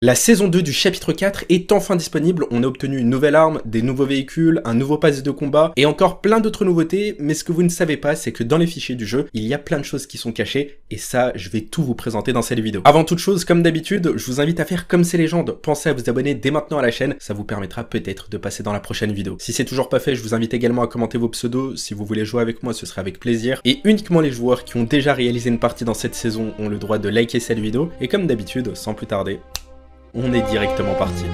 La saison 2 du chapitre 4 est enfin disponible, on a obtenu une nouvelle arme, des nouveaux véhicules, un nouveau pass de combat et encore plein d'autres nouveautés, mais ce que vous ne savez pas, c'est que dans les fichiers du jeu, il y a plein de choses qui sont cachées et ça, je vais tout vous présenter dans cette vidéo. Avant toute chose, comme d'habitude, je vous invite à faire comme ces légendes, pensez à vous abonner dès maintenant à la chaîne, ça vous permettra peut-être de passer dans la prochaine vidéo. Si c'est toujours pas fait, je vous invite également à commenter vos pseudos, si vous voulez jouer avec moi, ce serait avec plaisir. Et uniquement les joueurs qui ont déjà réalisé une partie dans cette saison ont le droit de liker cette vidéo, et comme d'habitude, sans plus tarder, on est directement parti.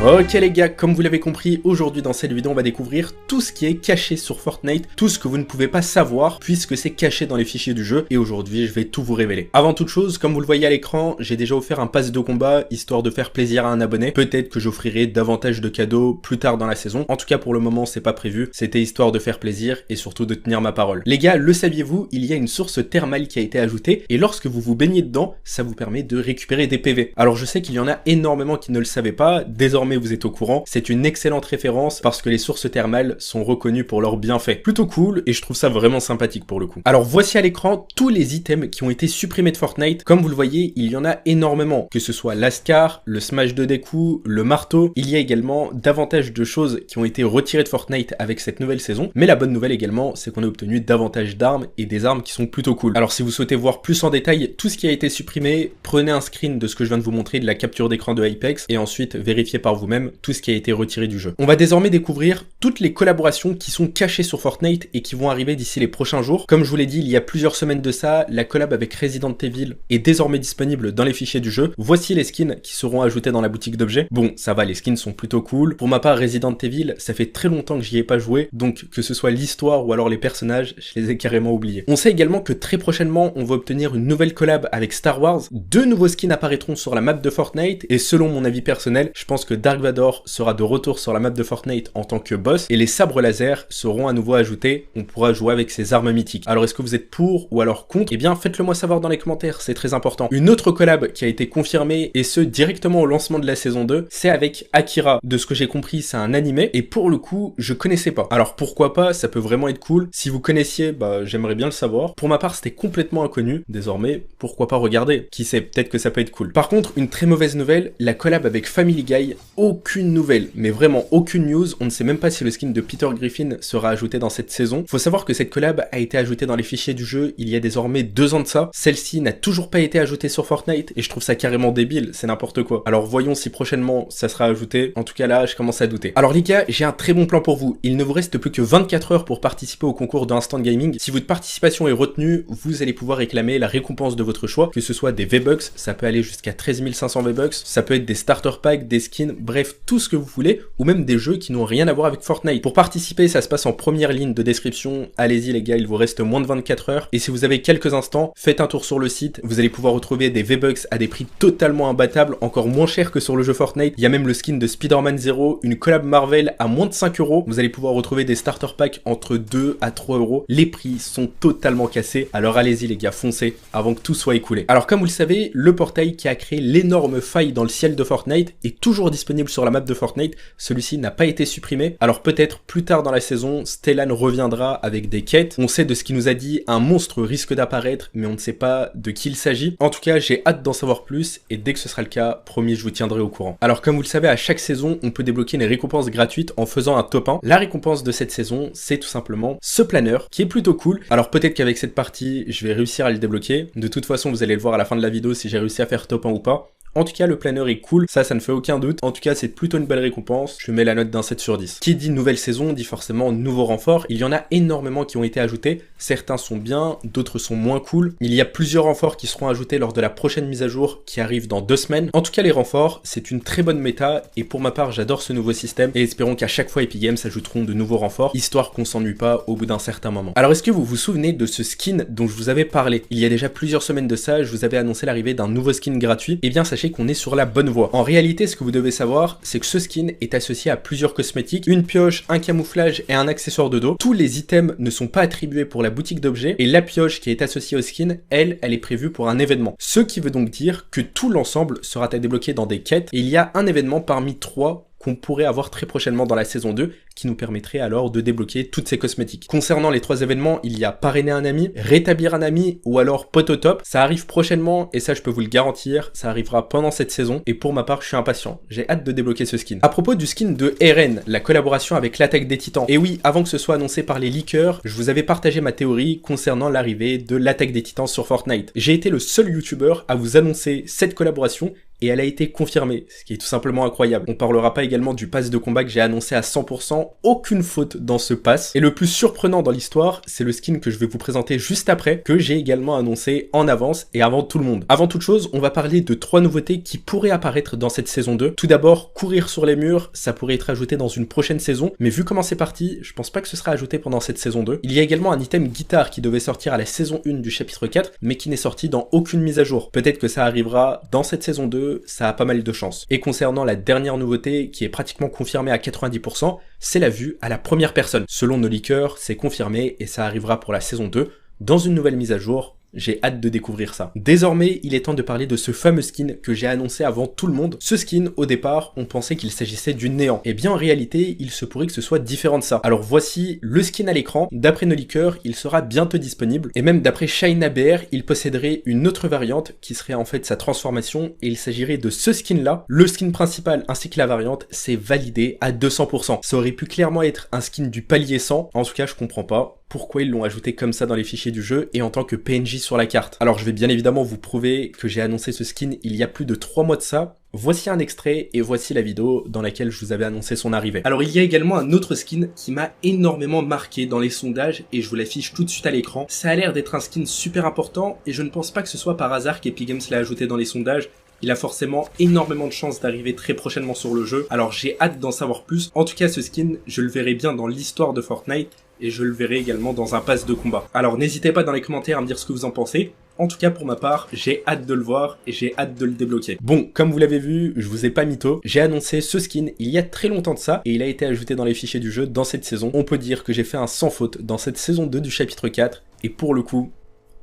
Ok les gars, comme vous l'avez compris, aujourd'hui dans cette vidéo on va découvrir tout ce qui est caché sur Fortnite, tout ce que vous ne pouvez pas savoir puisque c'est caché dans les fichiers du jeu et aujourd'hui je vais tout vous révéler. Avant toute chose, comme vous le voyez à l'écran, j'ai déjà offert un pass de combat histoire de faire plaisir à un abonné. Peut-être que j'offrirai davantage de cadeaux plus tard dans la saison. En tout cas pour le moment c'est pas prévu, c'était histoire de faire plaisir et surtout de tenir ma parole. Les gars, le saviez-vous, il y a une source thermale qui a été ajoutée et lorsque vous vous baignez dedans, ça vous permet de récupérer des PV. Alors je sais qu'il y en a énormément qui ne le savaient pas, désormais vous êtes au courant, c'est une excellente référence parce que les sources thermales sont reconnues pour leurs bienfaits. Plutôt cool et je trouve ça vraiment sympathique pour le coup. Alors voici à l'écran tous les items qui ont été supprimés de Fortnite. Comme vous le voyez, il y en a énormément, que ce soit l'Ascar, le Smash de Deku, le marteau. Il y a également davantage de choses qui ont été retirées de Fortnite avec cette nouvelle saison. Mais la bonne nouvelle également, c'est qu'on a obtenu davantage d'armes et des armes qui sont plutôt cool. Alors si vous souhaitez voir plus en détail tout ce qui a été supprimé, prenez un screen de ce que je viens de vous montrer de la capture d'écran de Apex et ensuite vérifiez par vous-même tout ce qui a été retiré du jeu. On va désormais découvrir toutes les collaborations qui sont cachées sur Fortnite et qui vont arriver d'ici les prochains jours. Comme je vous l'ai dit il y a plusieurs semaines de ça, la collab avec Resident Evil est désormais disponible dans les fichiers du jeu. Voici les skins qui seront ajoutés dans la boutique d'objets. Bon, ça va, les skins sont plutôt cool. Pour ma part, Resident Evil, ça fait très longtemps que j'y ai pas joué, donc que ce soit l'histoire ou alors les personnages, je les ai carrément oubliés. On sait également que très prochainement, on va obtenir une nouvelle collab avec Star Wars. Deux nouveaux skins apparaîtront sur la map de Fortnite et selon mon avis personnel, je pense que Dark Vador sera de retour sur la map de Fortnite en tant que boss et les sabres laser seront à nouveau ajoutés, on pourra jouer avec ces armes mythiques. Alors est-ce que vous êtes pour ou alors contre? Eh bien faites-le moi savoir dans les commentaires, c'est très important. Une autre collab qui a été confirmée et ce directement au lancement de la saison 2, c'est avec Akira. De ce que j'ai compris, c'est un animé et pour le coup, je connaissais pas. Alors pourquoi pas, ça peut vraiment être cool. Si vous connaissiez, bah j'aimerais bien le savoir. Pour ma part, c'était complètement inconnu. Désormais, pourquoi pas regarder? Qui sait, peut-être que ça peut être cool. Par contre, une très mauvaise nouvelle, la collab avec Family Guy, aucune nouvelle, mais vraiment aucune news, on ne sait même pas si le skin de Peter Griffin sera ajouté dans cette saison. Faut savoir que cette collab a été ajoutée dans les fichiers du jeu il y a désormais 2 ans de ça. Celle-ci n'a toujours pas été ajoutée sur Fortnite et je trouve ça carrément débile, c'est n'importe quoi. Alors voyons si prochainement ça sera ajouté. En tout cas là, je commence à douter. Alors les gars, j'ai un très bon plan pour vous. Il ne vous reste plus que 24 heures pour participer au concours d'Instant Gaming. Si votre participation est retenue, vous allez pouvoir réclamer la récompense de votre choix, que ce soit des V-Bucks, ça peut aller jusqu'à 13 500 V-Bucks, ça peut être des starter packs, des skins, bref, tout ce que vous voulez, ou même des jeux qui n'ont rien à voir avec Fortnite. Pour participer, ça se passe en première ligne de description. Allez-y les gars, il vous reste moins de 24 heures. Et si vous avez quelques instants, faites un tour sur le site. Vous allez pouvoir retrouver des V-Bucks à des prix totalement imbattables, encore moins chers que sur le jeu Fortnite. Il y a même le skin de Spider-Man 0, une collab Marvel à moins de 5 euros. Vous allez pouvoir retrouver des starter packs entre 2 à 3 euros. Les prix sont totalement cassés. Alors allez-y les gars, foncez avant que tout soit écoulé. Alors comme vous le savez, le portail qui a créé l'énorme faille dans le ciel de Fortnite est toujours disponible sur la map de Fortnite. Celui-ci n'a pas été supprimé. Alors peut-être plus tard dans la saison, Stellan reviendra avec des quêtes. On sait de ce qu'il nous a dit, un monstre risque d'apparaître, mais on ne sait pas de qui il s'agit. En tout cas, j'ai hâte d'en savoir plus et dès que ce sera le cas, promis, je vous tiendrai au courant. Alors comme vous le savez, à chaque saison, on peut débloquer une récompense gratuite en faisant un top 1. La récompense de cette saison, c'est tout simplement ce planeur qui est plutôt cool. Alors peut-être qu'avec cette partie, je vais réussir à le débloquer. De toute façon, vous allez le voir à la fin de la vidéo si j'ai réussi à faire top 1 ou pas. En tout cas, le planeur est cool, ça ne fait aucun doute. En tout cas, c'est plutôt une belle récompense. Je mets la note d'un 7 sur 10. Qui dit nouvelle saison, dit forcément nouveau renfort. Il y en a énormément qui ont été ajoutés. Certains sont bien, d'autres sont moins cool. Il y a plusieurs renforts qui seront ajoutés lors de la prochaine mise à jour qui arrive dans 2 semaines. En tout cas, les renforts, c'est une très bonne méta. Et pour ma part, j'adore ce nouveau système. Et espérons qu'à chaque fois, Epic Games ajouteront de nouveaux renforts, histoire qu'on s'ennuie pas au bout d'un certain moment. Alors, est-ce que vous vous souvenez de ce skin dont je vous avais parlé? Il y a déjà plusieurs semaines de ça, je vous avais annoncé l'arrivée d'un nouveau skin gratuit. Et bien, sachez qu'on est sur la bonne voie. En réalité, ce que vous devez savoir, c'est que ce skin est associé à plusieurs cosmétiques, une pioche, un camouflage et un accessoire de dos. Tous les items ne sont pas attribués pour la boutique d'objets et la pioche qui est associée au skin, elle est prévue pour un événement. Ce qui veut donc dire que tout l'ensemble sera à débloquer dans des quêtes et il y a un événement parmi 3 qu'on pourrait avoir très prochainement dans la saison 2, qui nous permettrait alors de débloquer toutes ces cosmétiques. Concernant les 3 événements, il y a parrainer un ami, rétablir un ami ou alors pot au top. Ça arrive prochainement et ça je peux vous le garantir, ça arrivera pendant cette saison et pour ma part je suis impatient. J'ai hâte de débloquer ce skin. À propos du skin de Eren, la collaboration avec l'attaque des titans. Et oui, avant que ce soit annoncé par les leakers, je vous avais partagé ma théorie concernant l'arrivée de l'attaque des titans sur Fortnite. J'ai été le seul youtubeur à vous annoncer cette collaboration et elle a été confirmée, ce qui est tout simplement incroyable. On parlera pas également du pass de combat que j'ai annoncé à 100%, aucune faute dans ce pass. Et le plus surprenant dans l'histoire, c'est le skin que je vais vous présenter juste après, que j'ai également annoncé en avance et avant tout le monde. Avant toute chose, on va parler de 3 nouveautés qui pourraient apparaître dans cette saison 2. Tout d'abord, courir sur les murs, ça pourrait être ajouté dans une prochaine saison, mais vu comment c'est parti, je pense pas que ce sera ajouté pendant cette saison 2. Il y a également un item guitare qui devait sortir à la saison 1 du chapitre 4, mais qui n'est sorti dans aucune mise à jour. Peut-être que ça arrivera dans cette saison 2, ça a pas mal de chance. Et concernant la dernière nouveauté qui est pratiquement confirmée à 90%, c'est la vue à la première personne. Selon nos leakers, c'est confirmé et ça arrivera pour la saison 2 dans une nouvelle mise à jour. J'ai hâte de découvrir ça. Désormais, il est temps de parler de ce fameux skin que j'ai annoncé avant tout le monde. Ce skin, au départ, on pensait qu'il s'agissait du néant. Et bien en réalité, il se pourrait que ce soit différent de ça. Alors voici le skin à l'écran. D'après nos leakers, il sera bientôt disponible. Et même d'après ShineABR, il posséderait une autre variante qui serait en fait sa transformation. Et il s'agirait de ce skin là. Le skin principal ainsi que la variante, c'est validé à 200%. Ça aurait pu clairement être un skin du palier 100. En tout cas, je comprends pas pourquoi ils l'ont ajouté comme ça dans les fichiers du jeu et en tant que PNJ sur la carte. Alors je vais bien évidemment vous prouver que j'ai annoncé ce skin il y a plus de 3 mois de ça. Voici un extrait et voici la vidéo dans laquelle je vous avais annoncé son arrivée. Alors il y a également un autre skin qui m'a énormément marqué dans les sondages et je vous l'affiche tout de suite à l'écran. Ça a l'air d'être un skin super important et je ne pense pas que ce soit par hasard qu'Epic Games l'a ajouté dans les sondages. Il a forcément énormément de chances d'arriver très prochainement sur le jeu, alors j'ai hâte d'en savoir plus. En tout cas ce skin, je le verrai bien dans l'histoire de Fortnite et je le verrai également dans un pass de combat. Alors n'hésitez pas dans les commentaires à me dire ce que vous en pensez. En tout cas pour ma part, j'ai hâte de le voir et j'ai hâte de le débloquer. Bon, comme vous l'avez vu, je vous ai pas mytho. J'ai annoncé ce skin il y a très longtemps de ça et il a été ajouté dans les fichiers du jeu dans cette saison. On peut dire que j'ai fait un sans faute dans cette saison 2 du chapitre 4 et pour le coup,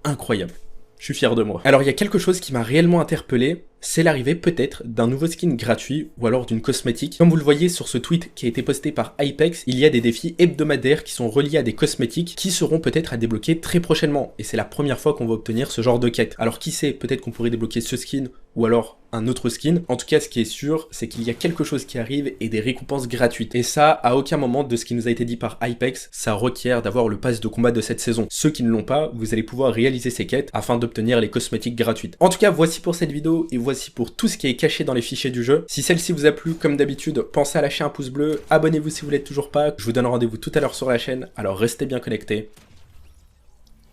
incroyable. Je suis fier de moi. Alors il y a quelque chose qui m'a réellement interpellé, c'est l'arrivée peut-être d'un nouveau skin gratuit ou alors d'une cosmétique. Comme vous le voyez sur ce tweet qui a été posté par Hypex, il y a des défis hebdomadaires qui sont reliés à des cosmétiques qui seront peut-être à débloquer très prochainement. Et c'est la première fois qu'on va obtenir ce genre de quête. Alors qui sait, peut-être qu'on pourrait débloquer ce skin ou alors un autre skin. En tout cas, ce qui est sûr, c'est qu'il y a quelque chose qui arrive et des récompenses gratuites. Et ça, à aucun moment de ce qui nous a été dit par Hypex, ça requiert d'avoir le pass de combat de cette saison. Ceux qui ne l'ont pas, vous allez pouvoir réaliser ces quêtes afin d'obtenir les cosmétiques gratuites. En tout cas, voici pour cette vidéo et voici pour tout ce qui est caché dans les fichiers du jeu. Si celle-ci vous a plu, comme d'habitude, pensez à lâcher un pouce bleu, abonnez-vous si vous l'êtes toujours pas. Je vous donne rendez-vous tout à l'heure sur la chaîne, alors restez bien connectés.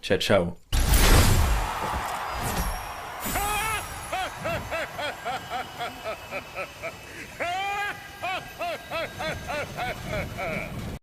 Ciao, ciao. Ha